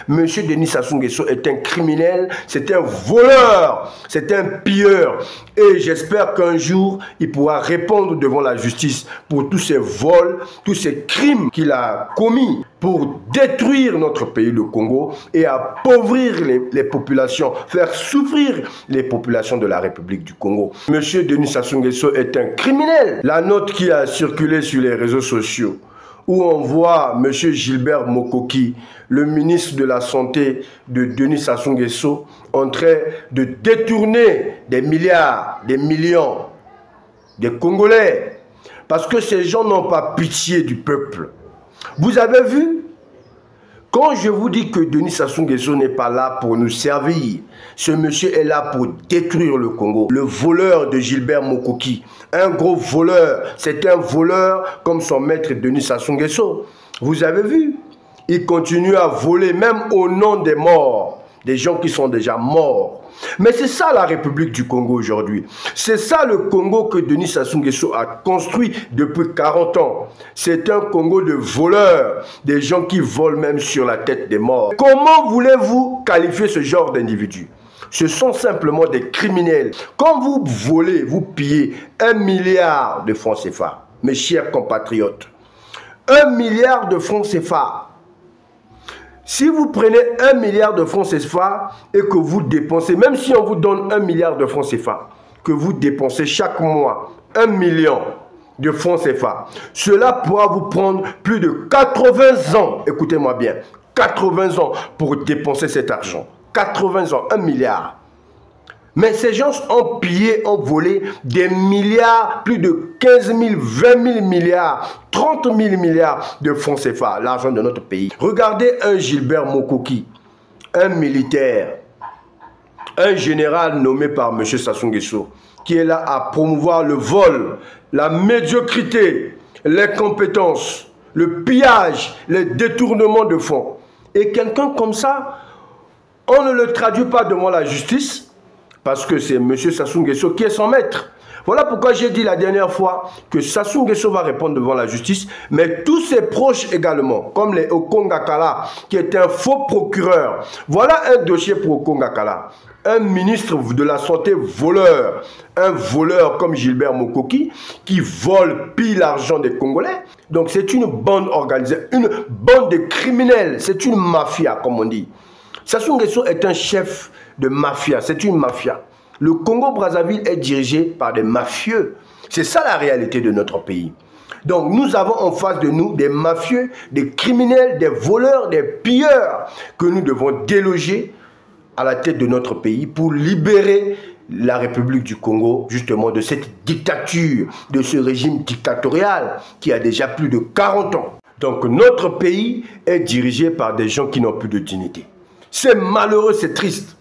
Monsieur Denis Sassou Nguesso est un criminel, c'est un voleur, c'est un pilleur. Et j'espère qu'un jour, il pourra répondre devant la justice pour tous ces vols, tous ces crimes qu'il a commis pour détruire notre pays, le Congo, et appauvrir les populations, faire souffrir les populations de la République du Congo. Monsieur Denis Sassou Nguesso est un criminel. La note qui a circulé sur les réseaux sociaux, où on voit M. Gilbert Mokoki, le ministre de la Santé de Denis Sassou Nguesso, en train de détourner des milliards, des millions des Congolais. Parce que ces gens n'ont pas pitié du peuple. Vous avez vu? Quand je vous dis que Denis Sassou Nguesso n'est pas là pour nous servir, ce monsieur est là pour détruire le Congo. Le voleur de Gilbert Mokoki, un gros voleur, c'est un voleur comme son maître Denis Sassou Nguesso. Vous avez vu? Il continue à voler même au nom des morts, des gens qui sont déjà morts. Mais c'est ça la République du Congo aujourd'hui. C'est ça le Congo que Denis Sassou Nguesso a construit depuis 40 ans. C'est un Congo de voleurs, des gens qui volent même sur la tête des morts. Comment voulez-vous qualifier ce genre d'individus? Ce sont simplement des criminels. Quand vous volez, vous pillez 1 milliard de francs CFA, mes chers compatriotes. 1 milliard de francs CFA. Si vous prenez 1 milliard de francs CFA et que vous dépensez, même si on vous donne 1 milliard de francs CFA, que vous dépensez chaque mois 1 million de francs CFA, cela pourra vous prendre plus de 80 ans, écoutez-moi bien, 80 ans pour dépenser cet argent. 80 ans, 1 milliard. Mais ces gens ont pillé, ont volé des milliards, plus de 15 000, 20 000 milliards, 30 000 milliards de francs CFA, l'argent de notre pays. Regardez un Gilbert Mokoki, un militaire, un général nommé par M. Sassou Nguesso, qui est là à promouvoir le vol, la médiocrité, l'incompétence, le pillage, les détournements de fonds. Et quelqu'un comme ça, on ne le traduit pas devant la justice, parce que c'est M. Sassou Nguesso qui est son maître. Voilà pourquoi j'ai dit la dernière fois que Sassou Nguesso va répondre devant la justice, mais tous ses proches également, comme les Okonga Kala, qui est un faux procureur. Voilà un dossier pour Okonga Kala. Un ministre de la Santé voleur, un voleur comme Gilbert Mokoki, qui vole, pille l'argent des Congolais. Donc c'est une bande organisée, une bande de criminels, c'est une mafia comme on dit. Sassou Nguesso est un chef de mafia, c'est une mafia. Le Congo-Brazzaville est dirigé par des mafieux. C'est ça la réalité de notre pays. Donc nous avons en face de nous des mafieux, des criminels, des voleurs, des pilleurs que nous devons déloger à la tête de notre pays pour libérer la République du Congo justement de cette dictature, de ce régime dictatorial qui a déjà plus de 40 ans. Donc notre pays est dirigé par des gens qui n'ont plus de dignité. C'est malheureux, c'est triste.